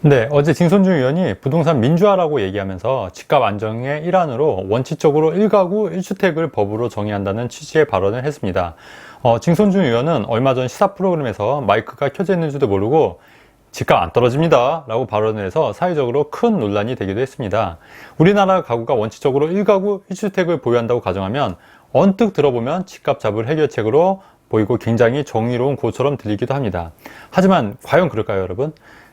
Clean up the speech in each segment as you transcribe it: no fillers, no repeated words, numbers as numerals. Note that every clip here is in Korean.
네, 어제 진손준 의원이 부동산 민주화라고 얘기하면서 집값 안정의 일환으로 원칙적으로 1가구 1주택을 법으로 정의한다는 취지의 발언을 했습니다. 진손준 의원은 얼마 전 시사 프로그램에서 마이크가 켜져 있는지도 모르고 집값 안 떨어집니다 라고 발언을 해서 사회적으로 큰 논란이 되기도 했습니다. 우리나라 가구가 원칙적으로 1가구 1주택을 보유한다고 가정하면 언뜻 들어보면 집값 잡을 해결책으로 보이고 굉장히 정의로운 고처럼 들리기도 합니다. 하지만 과연 그럴까요, 여러분?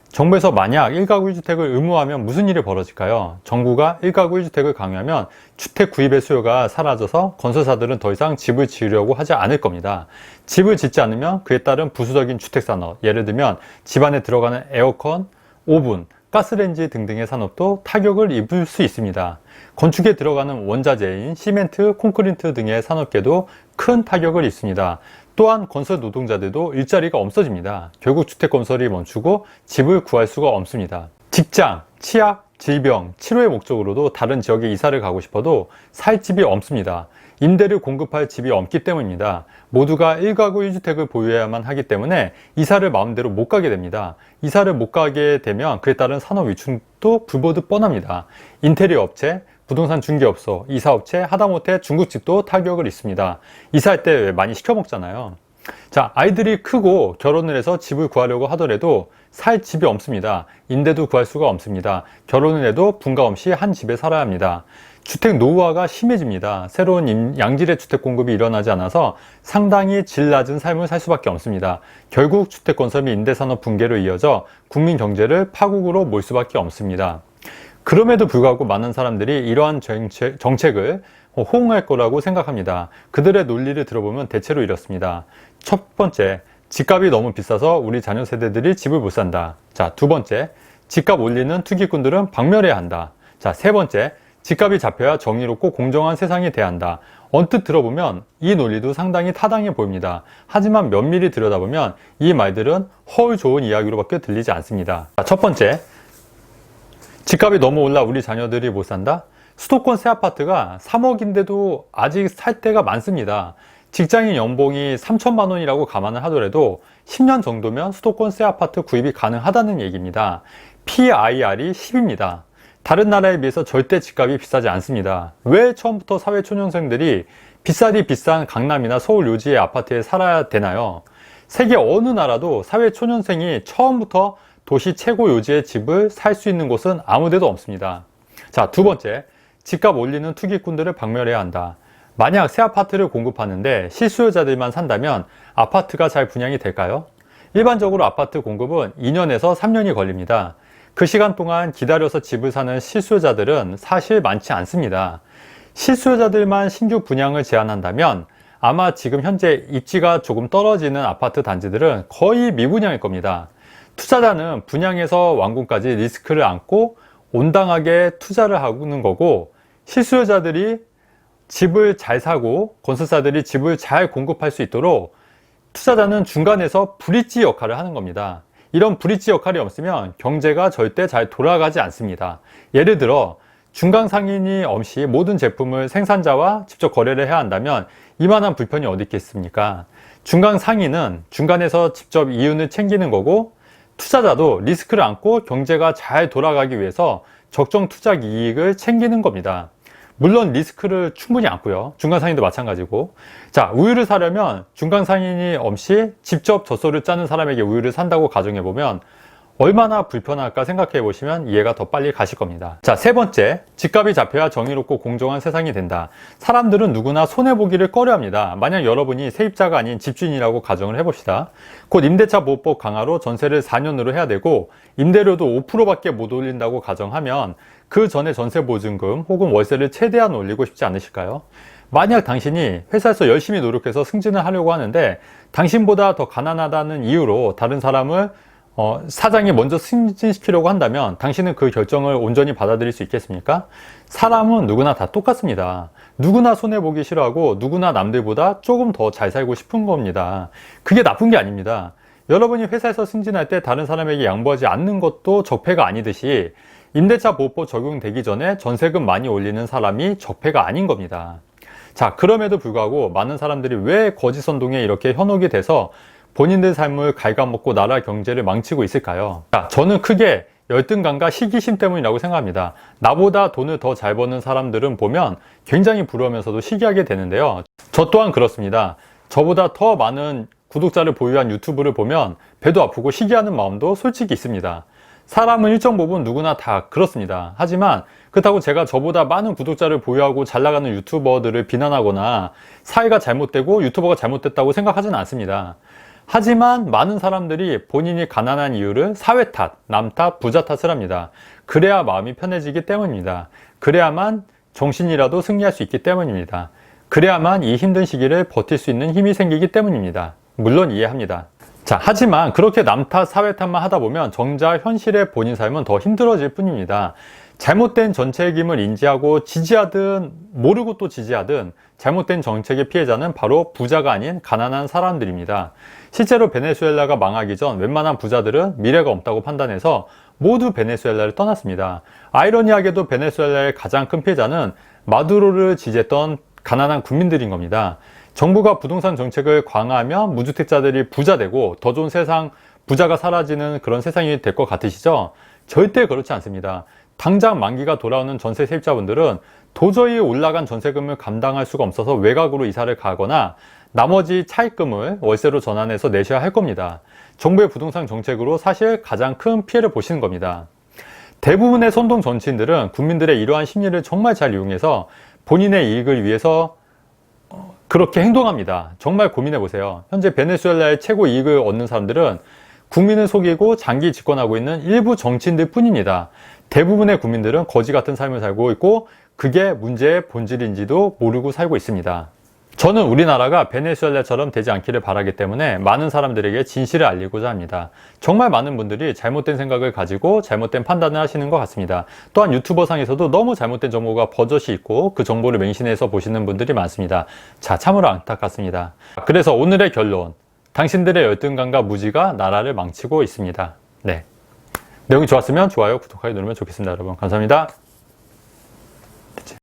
정부에서 만약 1가구 1주택을 의무화하면 무슨 일이 벌어질까요? 정부가 1가구 1주택을 강요하면 주택 구입의 수요가 사라져서 건설사들은 더 이상 집을 지으려고 하지 않을 겁니다. 집을 짓지 않으면 그에 따른 부수적인 주택산업, 예를 들면 집안에 들어가는 에어컨, 오븐, 가스레인지 등등의 산업도 타격을 입을 수 있습니다. 건축에 들어가는 원자재인 시멘트, 콘크리트 등의 산업계도 큰 타격을 입습니다. 또한 건설 노동자들도 일자리가 없어집니다. 결국 주택 건설이 멈추고 집을 구할 수가 없습니다. 직장, 취약, 질병, 치료의 목적으로도 다른 지역에 이사를 가고 싶어도 살 집이 없습니다. 임대를 공급할 집이 없기 때문입니다. 모두가 1가구 1주택을 보유해야만 하기 때문에 이사를 마음대로 못 가게 됩니다. 이사를 못 가게 되면 그에 따른 산업 위축도 불보듯 뻔합니다. 인테리어 업체, 부동산 중개업소, 이사업체, 하다못해 중국집도 타격을 입습니다. 이사할 때 많이 시켜 먹잖아요. 자, 아이들이 크고 결혼을 해서 집을 구하려고 하더라도 살 집이 없습니다. 임대도 구할 수가 없습니다. 결혼을 해도 분가 없이 한 집에 살아야 합니다. 주택 노후화가 심해집니다. 새로운 양질의 주택 공급이 일어나지 않아서 상당히 질 낮은 삶을 살 수밖에 없습니다. 결국 주택 건설 및 임대산업 붕괴로 이어져 국민 경제를 파국으로 몰 수밖에 없습니다. 그럼에도 불구하고 많은 사람들이 이러한 정책을 호응할 거라고 생각합니다. 그들의 논리를 들어보면 대체로 이렇습니다. 첫 번째, 집값이 너무 비싸서 우리 자녀 세대들이 집을 못 산다. 자, 두 번째, 집값 올리는 투기꾼들은 박멸해야 한다. 자, 세 번째, 집값이 잡혀야 정의롭고 공정한 세상이 돼야 한다. 언뜻 들어보면 이 논리도 상당히 타당해 보입니다. 하지만 면밀히 들여다보면 이 말들은 허울 좋은 이야기로밖에 들리지 않습니다. 자, 첫 번째, 집값이 너무 올라 우리 자녀들이 못 산다? 수도권 새 아파트가 3억인데도 아직 살 데가 많습니다. 직장인 연봉이 3천만 원이라고 감안을 하더라도 10년 정도면 수도권 새 아파트 구입이 가능하다는 얘기입니다. PIR이 10입니다. 다른 나라에 비해서 절대 집값이 비싸지 않습니다. 왜 처음부터 사회초년생들이 비싸디 비싼 강남이나 서울 요지의 아파트에 살아야 되나요? 세계 어느 나라도 사회초년생이 처음부터 도시 최고 요지의 집을 살 수 있는 곳은 아무 데도 없습니다. 자, 두 번째, 집값 올리는 투기꾼들을 박멸해야 한다. 만약 새 아파트를 공급하는데 실수요자들만 산다면 아파트가 잘 분양이 될까요? 일반적으로 아파트 공급은 2년에서 3년이 걸립니다. 그 시간 동안 기다려서 집을 사는 실수요자들은 사실 많지 않습니다. 실수요자들만 신규 분양을 제한한다면 아마 지금 현재 입지가 조금 떨어지는 아파트 단지들은 거의 미분양일 겁니다. 투자자는 분양에서 완공까지 리스크를 안고 온당하게 투자를 하는 거고, 실수요자들이 집을 잘 사고 건설사들이 집을 잘 공급할 수 있도록 투자자는 중간에서 브릿지 역할을 하는 겁니다. 이런 브릿지 역할이 없으면 경제가 절대 잘 돌아가지 않습니다. 예를 들어 중간 상인이 없이 모든 제품을 생산자와 직접 거래를 해야 한다면 이만한 불편이 어디 있겠습니까? 중간 상인은 중간에서 직접 이윤을 챙기는 거고, 투자자도 리스크를 안고 경제가 잘 돌아가기 위해서 적정 투자 이익을 챙기는 겁니다. 물론 리스크를 충분히 안고요. 중간상인도 마찬가지고. 자, 우유를 사려면 중간상인이 없이 직접 젖소를 짜는 사람에게 우유를 산다고 가정해보면 얼마나 불편할까 생각해 보시면 이해가 더 빨리 가실 겁니다. 자, 세 번째, 집값이 잡혀야 정의롭고 공정한 세상이 된다. 사람들은 누구나 손해보기를 꺼려합니다. 만약 여러분이 세입자가 아닌 집주인이라고 가정을 해봅시다. 곧 임대차 보호법 강화로 전세를 4년으로 해야 되고 임대료도 5%밖에 못 올린다고 가정하면 그 전에 전세보증금 혹은 월세를 최대한 올리고 싶지 않으실까요? 만약 당신이 회사에서 열심히 노력해서 승진을 하려고 하는데 당신보다 더 가난하다는 이유로 다른 사람을 사장이 먼저 승진시키려고 한다면 당신은 그 결정을 온전히 받아들일 수 있겠습니까? 사람은 누구나 다 똑같습니다. 누구나 손해보기 싫어하고 누구나 남들보다 조금 더 잘 살고 싶은 겁니다. 그게 나쁜 게 아닙니다. 여러분이 회사에서 승진할 때 다른 사람에게 양보하지 않는 것도 적폐가 아니듯이 임대차 보호법 적용되기 전에 전세금 많이 올리는 사람이 적폐가 아닌 겁니다. 자, 그럼에도 불구하고 많은 사람들이 왜 거짓선동에 이렇게 현혹이 돼서 본인들 삶을 갉아먹고 나라 경제를 망치고 있을까요? 자, 저는 크게 열등감과 시기심 때문이라고 생각합니다. 나보다 돈을 더 잘 버는 사람들은 보면 굉장히 부러우면서도 시기하게 되는데요. 저 또한 그렇습니다. 저보다 더 많은 구독자를 보유한 유튜브를 보면 배도 아프고 시기하는 마음도 솔직히 있습니다. 사람은 일정 부분 누구나 다 그렇습니다. 하지만 그렇다고 제가 저보다 많은 구독자를 보유하고 잘 나가는 유튜버들을 비난하거나 사회가 잘못되고 유튜버가 잘못됐다고 생각하지는 않습니다. 하지만 많은 사람들이 본인이 가난한 이유를 사회 탓, 남 탓, 부자 탓을 합니다. 그래야 마음이 편해지기 때문입니다. 그래야만 정신이라도 승리할 수 있기 때문입니다. 그래야만 이 힘든 시기를 버틸 수 있는 힘이 생기기 때문입니다. 물론 이해합니다. 자, 하지만 그렇게 남 탓, 사회 탓만 하다 보면 정작 현실의 본인 삶은 더 힘들어질 뿐입니다. 잘못된 정책임을 인지하고 지지하든 모르고 또 지지하든 잘못된 정책의 피해자는 바로 부자가 아닌 가난한 사람들입니다. 실제로 베네수엘라가 망하기 전 웬만한 부자들은 미래가 없다고 판단해서 모두 베네수엘라를 떠났습니다. 아이러니하게도 베네수엘라의 가장 큰 피해자는 마두로를 지지했던 가난한 국민들인 겁니다. 정부가 부동산 정책을 강화하면 무주택자들이 부자 되고 더 좋은 세상, 부자가 사라지는 그런 세상이 될 것 같으시죠? 절대 그렇지 않습니다. 당장 만기가 돌아오는 전세 세입자분들은 도저히 올라간 전세금을 감당할 수가 없어서 외곽으로 이사를 가거나 나머지 차입금을 월세로 전환해서 내셔야 할 겁니다. 정부의 부동산 정책으로 사실 가장 큰 피해를 보시는 겁니다. 대부분의 선동 정치인들은 국민들의 이러한 심리를 정말 잘 이용해서 본인의 이익을 위해서 그렇게 행동합니다. 정말 고민해 보세요. 현재 베네수엘라의 최고 이익을 얻는 사람들은 국민을 속이고 장기 집권하고 있는 일부 정치인들 뿐입니다. 대부분의 국민들은 거지 같은 삶을 살고 있고 그게 문제의 본질인지도 모르고 살고 있습니다. 저는 우리나라가 베네수엘라처럼 되지 않기를 바라기 때문에 많은 사람들에게 진실을 알리고자 합니다. 정말 많은 분들이 잘못된 생각을 가지고 잘못된 판단을 하시는 것 같습니다. 또한 유튜버 상에서도 너무 잘못된 정보가 버젓이 있고 그 정보를 맹신해서 보시는 분들이 많습니다. 자, 참으로 안타깝습니다. 그래서 오늘의 결론, 당신들의 열등감과 무지가 나라를 망치고 있습니다. 네. 내용이 좋았으면 좋아요, 구독하기 누르면 좋겠습니다. 여러분 감사합니다.